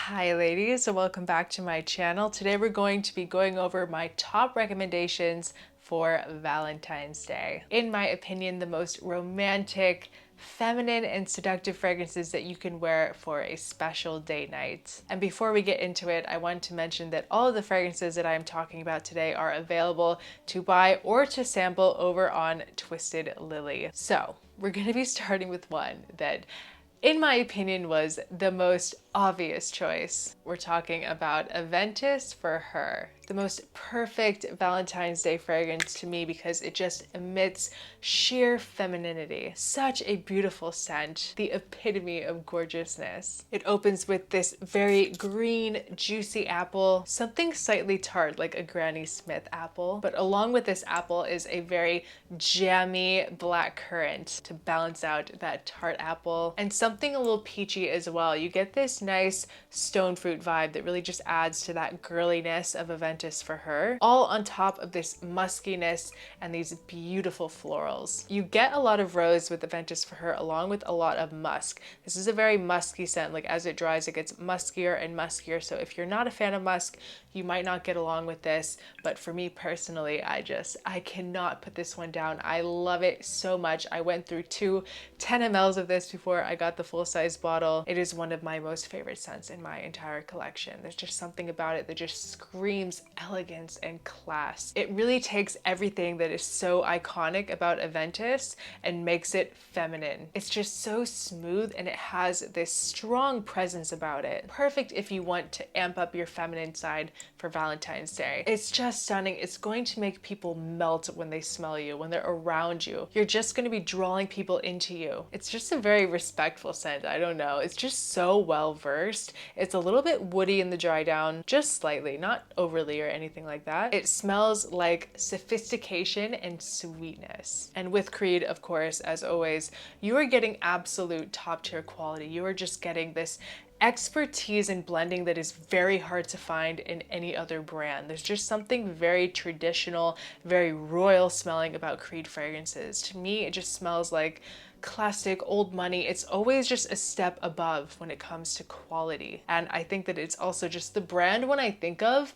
Hi ladies, and welcome back to my channel. Today we're going to be going over my top recommendations for Valentine's Day. In my opinion, the most romantic, feminine, and seductive fragrances that you can wear for a special date night. And before we get into it, I want to mention that all of the fragrances that I'm talking about today are available to buy or to sample over on Twisted Lily. So we're going to be starting with one that, in my opinion, was the most obvious choice. We're talking about Aventus For Her, the most perfect Valentine's Day fragrance to me because it just emits sheer femininity. Such a beautiful scent, the epitome of gorgeousness. It opens with this very green, juicy apple, something slightly tart like a Granny Smith apple, but along with this apple is a very jammy black currant to balance out that tart apple, and something a little peachy as well. You get this nice stone fruit vibe that really just adds to that girliness of Aventus For Her, all on top of this muskiness and these beautiful florals. You get a lot of rose with Aventus For Her along with a lot of musk. This is a very musky scent. Like as it dries, it gets muskier and muskier. So if you're not a fan of musk, you might not get along with this. But for me personally, I cannot put this one down. I love it so much. I went through two 10 mLs of this before I got the full-size bottle. It is one of my most favorite scents in my entire collection. There's just something about it that just screams elegance and class. It really takes everything that is so iconic about Aventus and makes it feminine. It's just so smooth and it has this strong presence about it. Perfect if you want to amp up your feminine side for Valentine's Day. It's just stunning. It's going to make people melt when they smell you, when they're around you. You're just going to be drawing people into you. It's just a very respectful scent. I don't know. It's just so well versed. It's a little bit woody in the dry down, just slightly, not overly or anything like that. It smells like sophistication and sweetness. And with Creed, of course, as always, you are getting absolute top tier quality. You are just getting this expertise in blending that is very hard to find in any other brand. There's just something very traditional, very royal smelling about Creed fragrances. To me, it just smells like classic old money. It's always just a step above when it comes to quality. And I think that it's also just the brand when I think of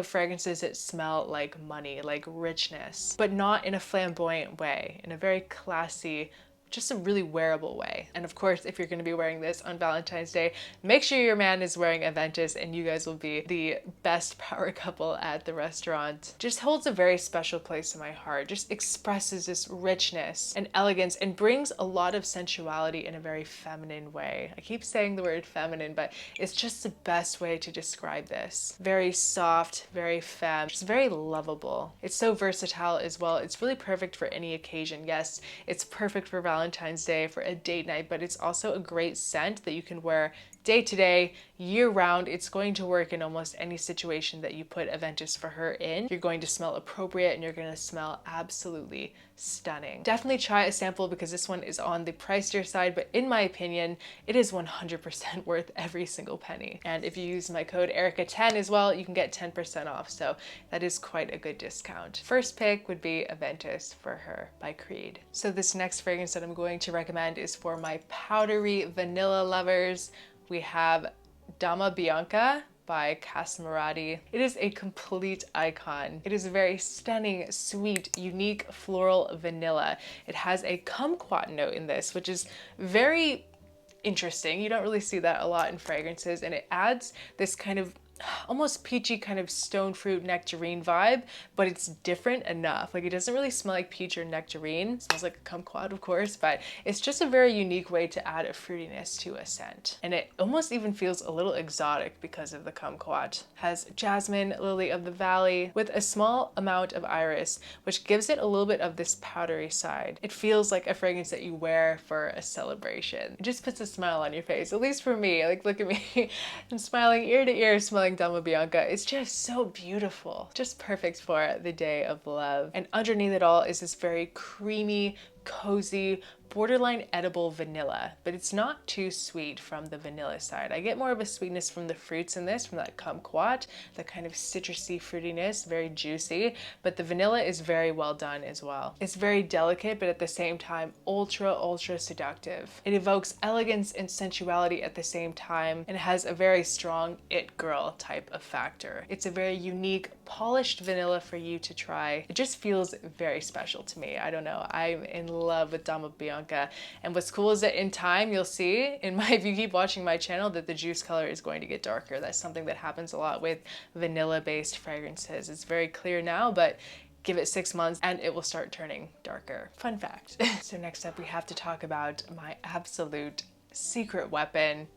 fragrances that smell like money, like richness, but not in a flamboyant way, in a very classy, just a really wearable way. And of course, if you're going to be wearing this on Valentine's Day, make sure your man is wearing Aventus and you guys will be the best power couple at the restaurant. Just holds a very special place in my heart. Just expresses this richness and elegance and brings a lot of sensuality in a very feminine way. I keep saying the word feminine, but it's just the best way to describe this. Very soft, very femme, just very lovable. It's so versatile as well. It's really perfect for any occasion. Yes, it's perfect for Valentine's Day for a date night, but it's also a great scent that you can wear day to day, year round. It's going to work in almost any situation that you put Aventus For Her in. You're going to smell appropriate and you're going to smell absolutely stunning. Definitely try a sample because this one is on the pricier side, but in my opinion, it is 100% worth every single penny. And if you use my code Erica10 as well, you can get 10% off. So that is quite a good discount. First pick would be Aventus For Her by Creed. So this next fragrance that I'm going to recommend is for my powdery vanilla lovers. We have Dama Bianca by Casara. It is a complete icon. It is a very stunning, sweet, unique floral vanilla. It has a kumquat note in this, which is very interesting. You don't really see that a lot in fragrances, and it adds this kind of almost peachy kind of stone fruit nectarine vibe, but it's different enough. Like it doesn't really smell like peach or nectarine. It smells like a kumquat, of course, but it's just a very unique way to add a fruitiness to a scent. And it almost even feels a little exotic because of the kumquat. Has jasmine, lily of the valley, with a small amount of iris, which gives it a little bit of this powdery side. It feels like a fragrance that you wear for a celebration. It just puts a smile on your face, at least for me. Like, look at me. I'm smiling ear to ear, smelling Dama Bianca. It's just so beautiful. Just perfect for the day of love. And underneath it all is this very creamy, cozy, borderline edible vanilla, but it's not too sweet from the vanilla side. I get more of a sweetness from the fruits in this, from that kumquat, the kind of citrusy fruitiness, very juicy, but the vanilla is very well done as well. It's very delicate, but at the same time, ultra seductive. It evokes elegance and sensuality at the same time, and has a very strong it girl type of factor. It's a very unique, polished vanilla for you to try. It just feels very special to me. I don't know. I'm in love with Dama Bianca. And what's cool is that in time, you'll see if you keep watching my channel, that the juice color is going to get darker. That's something that happens a lot with vanilla-based fragrances. It's very clear now, but give it 6 months and it will start turning darker. Fun fact. So next up, we have to talk about my absolute secret weapon,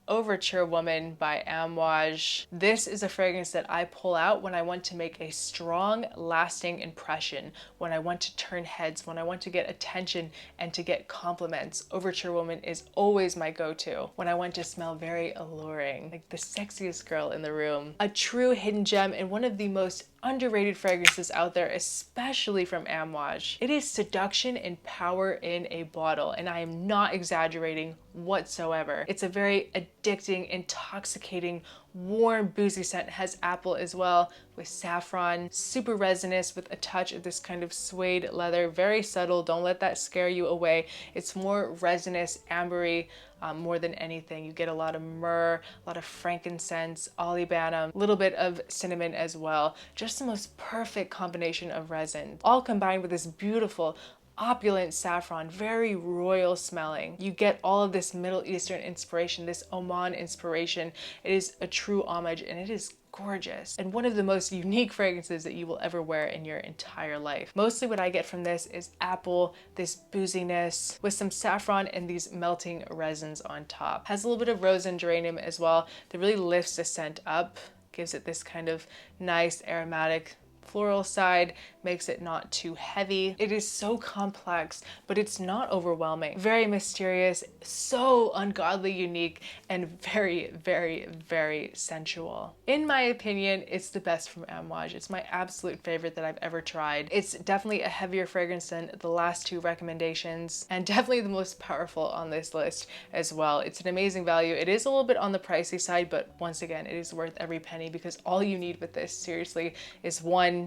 Overture Woman by Mage. This is a fragrance that I pull out when I want to make a strong, lasting impression, when I want to turn heads, when I want to get attention and to get compliments. Overture Woman is always my go-to. When I want to smell very alluring, like the sexiest girl in the room. A true hidden gem and one of the most underrated fragrances out there, especially from Mage. It is seduction and power in a bottle, and I am not exaggerating whatsoever. It's a very addicting, intoxicating, warm, boozy scent. It has apple as well, with saffron, super resinous with a touch of this kind of suede leather, very subtle. Don't let that scare you away. It's more resinous, ambery, more than anything. You get a lot of myrrh, a lot of frankincense, olibanum, a little bit of cinnamon as well. Just the most perfect combination of resin, all combined with this beautiful, opulent saffron, very royal smelling. You get all of this Middle Eastern inspiration, this Oman inspiration. It is a true homage, and it is gorgeous, and one of the most unique fragrances that you will ever wear in your entire life. Mostly what I get from this is apple, this booziness, with some saffron and these melting resins on top. Has a little bit of rose and geranium as well that really lifts the scent up, gives it this kind of nice aromatic floral side, makes it not too heavy. It is so complex, but it's not overwhelming. Very mysterious, so ungodly unique, and very sensual. In my opinion, it's the best from Mage. It's my absolute favorite that I've ever tried. It's definitely a heavier fragrance than the last two recommendations, and definitely the most powerful on this list as well. It's an amazing value. It is a little bit on the pricey side, but once again, it is worth every penny, because all you need with this, seriously, is 1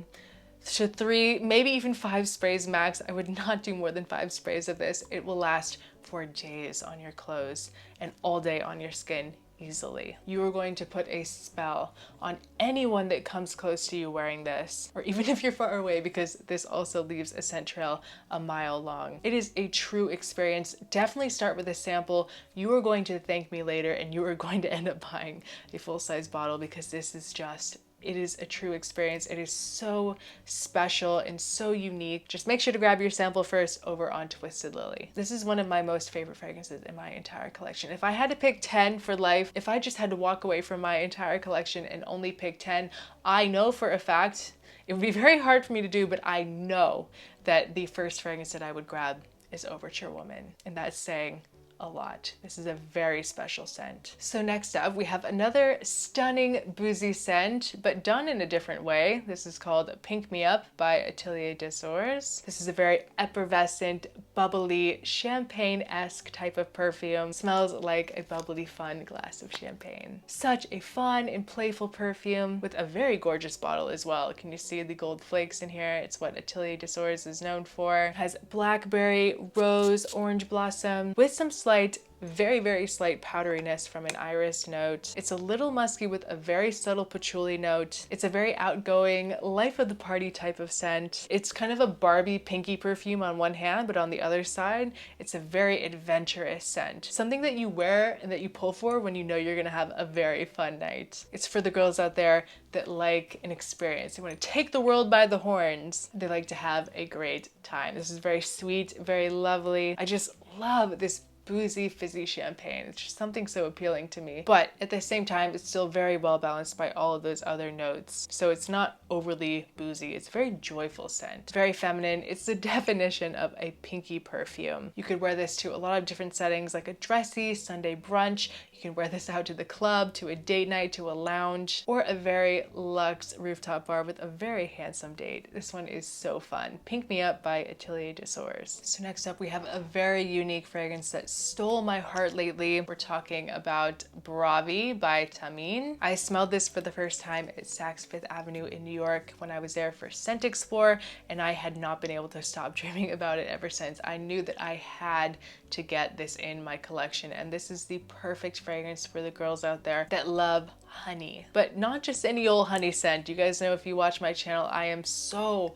to 3, maybe even 5 sprays max. I would not do more than 5 sprays of this. It will last for days on your clothes and all day on your skin easily. You are going to put a spell on anyone that comes close to you wearing this, or even if you're far away, because this also leaves a scent trail a mile long. It is a true experience. Definitely start with a sample. You are going to thank me later, and you are going to end up buying a full-size bottle, because this is just, it is a true experience. It is so special and so unique. Just make sure to grab your sample first over on Twisted Lily. This is one of my most favorite fragrances in my entire collection. If I had to pick 10 for life, if I just had to walk away from my entire collection and only pick 10, I know for a fact, it would be very hard for me to do, but I know that the first fragrance that I would grab is Overture Woman, and that's saying a lot. This is a very special scent. So next up, we have another stunning boozy scent, but done in a different way. This is called Pink Me Up by Atelier des Ors. This is a very effervescent, bubbly, champagne-esque type of perfume. Smells like a bubbly, fun glass of champagne. Such a fun and playful perfume with a very gorgeous bottle as well. Can you see the gold flakes in here? It's what Atelier des Ors is known for. It has blackberry, rose, orange blossom, with some slight, very slight powderiness from an iris note. It's a little musky with a very subtle patchouli note. It's a very outgoing, life of the party type of scent. It's kind of a Barbie pinky perfume on one hand, but on the other side, it's a very adventurous scent. Something that you wear and that you pull for when you know you're gonna have a very fun night. It's for the girls out there that like an experience. They want to take the world by the horns. They like to have a great time. This is very sweet, very lovely. I just love this boozy, fizzy champagne. It's just something so appealing to me. But at the same time, it's still very well balanced by all of those other notes. So it's not overly boozy. It's a very joyful scent. Very feminine. It's the definition of a pinky perfume. You could wear this to a lot of different settings, like a dressy Sunday brunch. You can wear this out to the club, to a date night, to a lounge, or a very luxe rooftop bar with a very handsome date. This one is so fun. Pink Me Up by Atelier des Ors. So next up, we have a very unique fragrance that stole my heart lately. We're talking about Bravi by Tamine. I smelled this for the first time at Saks Fifth Avenue in New York when I was there for Scent Explore, and I had not been able to stop dreaming about it ever since. I knew that I had to get this in my collection, and this is the perfect fragrance for the girls out there that love honey. But not just any old honey scent. You guys know, if you watch my channel, I am so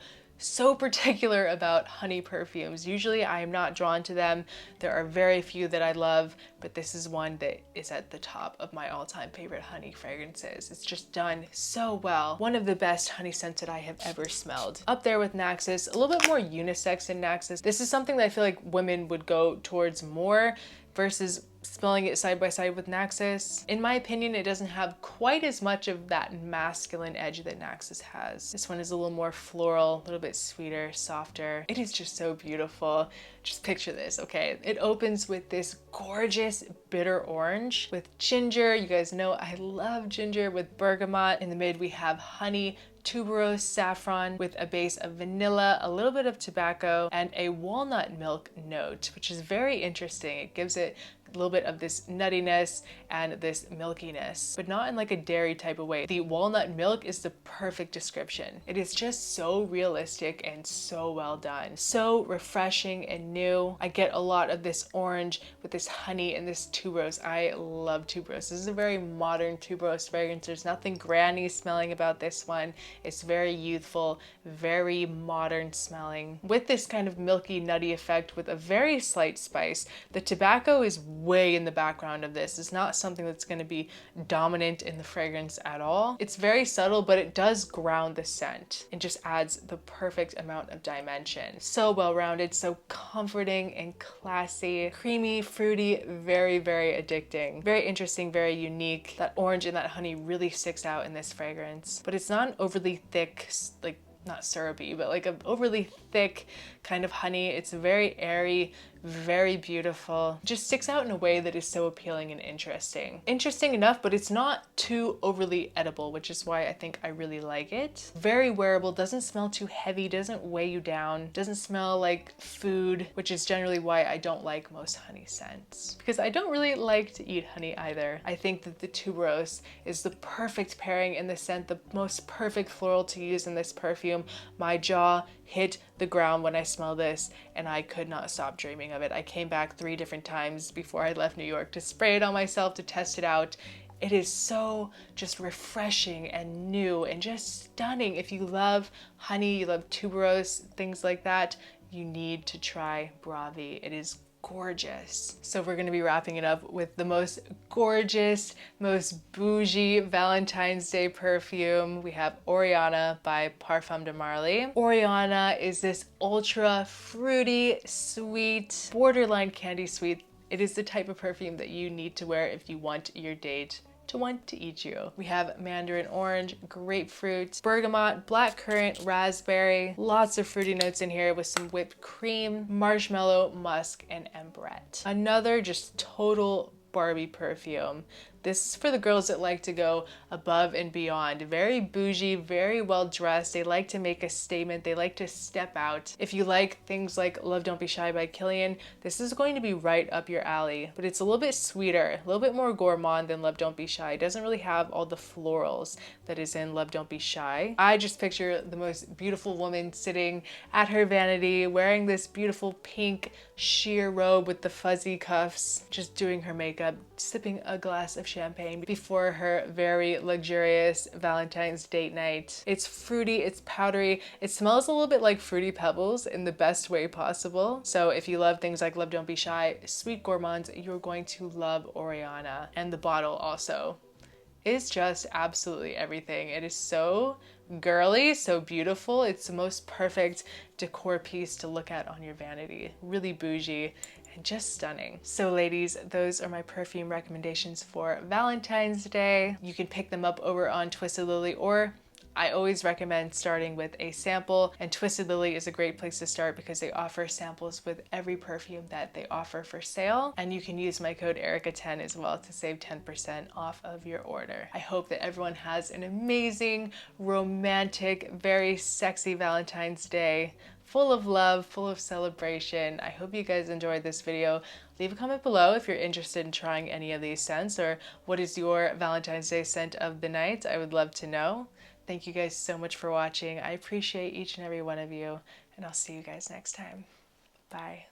particular about honey perfumes. Usually I am not drawn to them. There are very few that I love, but this is one that is at the top of my all-time favorite honey fragrances. It's just done so well. One of the best honey scents that I have ever smelled. Up there with Naxos, a little bit more unisex in Naxos. This is something that I feel like women would go towards more versus smelling it side by side with Naxos. In my opinion, it doesn't have quite as much of that masculine edge that Naxos has. This one is a little more floral, a little bit sweeter, softer. It is just so beautiful. Just picture this, okay? It opens with this gorgeous bitter orange with ginger. You guys know I love ginger, with bergamot. In the mid, we have honey, tuberose, saffron with a base of vanilla, a little bit of tobacco, and a walnut milk note, which is very interesting. It gives it a little bit of this nuttiness and this milkiness, but not in like a dairy type of way. The walnut milk is the perfect description. It is just so realistic and so well done. So refreshing and new. I get a lot of this orange with this honey and this tuberose. I love tuberose. This is a very modern tuberose fragrance. There's nothing granny smelling about this one. It's very youthful, very modern smelling, with this kind of milky, nutty effect with a very slight spice. The tobacco is way in the background of this. It's not something that's going to be dominant in the fragrance at all. It's very subtle, but it does ground the scent and just adds the perfect amount of dimension. So well-rounded, so comforting and classy, creamy, fruity, very, very addicting. Very interesting, very unique. That orange and that honey really sticks out in this fragrance, but it's not an overly thick, like, not syrupy, but like an overly thick kind of honey. It's very airy, very beautiful. Just sticks out in a way that is so appealing and interesting. Interesting enough, but it's not too overly edible, which is why I think I really like it. Very wearable, doesn't smell too heavy, doesn't weigh you down, doesn't smell like food, which is generally why I don't like most honey scents, because I don't really like to eat honey either. I think that the tuberose is the perfect pairing in the scent, the most perfect floral to use in this perfume. My jaw hit the ground when I smelled this, and I could not stop dreaming of it. I came back 3 different times before I left New York to spray it on myself, to test it out. It is so just refreshing and new and just stunning. If you love honey, you love tuberose, things like that, you need to try Bravi. It is gorgeous. So we're going to be wrapping it up with the most gorgeous, most bougie Valentine's Day perfume. We have Oriana by Parfums de Marly. Oriana is this ultra fruity, sweet, borderline candy sweet. It is the type of perfume that you need to wear if you want your date to want to eat you. We have mandarin orange, grapefruit, bergamot, blackcurrant, raspberry, lots of fruity notes in here with some whipped cream, marshmallow, musk, and ambrette. Another just total Barbie perfume. This is for the girls that like to go above and beyond. Very bougie, very well dressed. They like to make a statement. They like to step out. If you like things like Love Don't Be Shy by Kilian, this is going to be right up your alley. But it's a little bit sweeter, a little bit more gourmand than Love Don't Be Shy. It doesn't really have all the florals that is in Love Don't Be Shy. I just picture the most beautiful woman sitting at her vanity, wearing this beautiful pink sheer robe with the fuzzy cuffs, just doing her makeup, sipping a glass of champagne before her very luxurious Valentine's date night. It's fruity, it's powdery, it smells a little bit like Fruity Pebbles in the best way possible. So if you love things like Love Don't Be Shy, sweet gourmands, you're going to love Oriana. And the bottle also is just absolutely everything. It is so girly, so beautiful. It's the most perfect decor piece to look at on your vanity. Really bougie and just stunning. So ladies, those are my perfume recommendations for Valentine's Day. You can pick them up over on Twisted Lily, or I always recommend starting with a sample, and Twisted Lily is a great place to start because they offer samples with every perfume that they offer for sale, and you can use my code Erica10 as well to save 10% off of your order. I hope that everyone has an amazing, romantic, very sexy Valentine's Day, full of love, full of celebration. I hope you guys enjoyed this video. Leave a comment below if you're interested in trying any of these scents, or what is your Valentine's Day scent of the night. I would love to know. Thank you guys so much for watching. I appreciate each and every one of you, and I'll see you guys next time. Bye.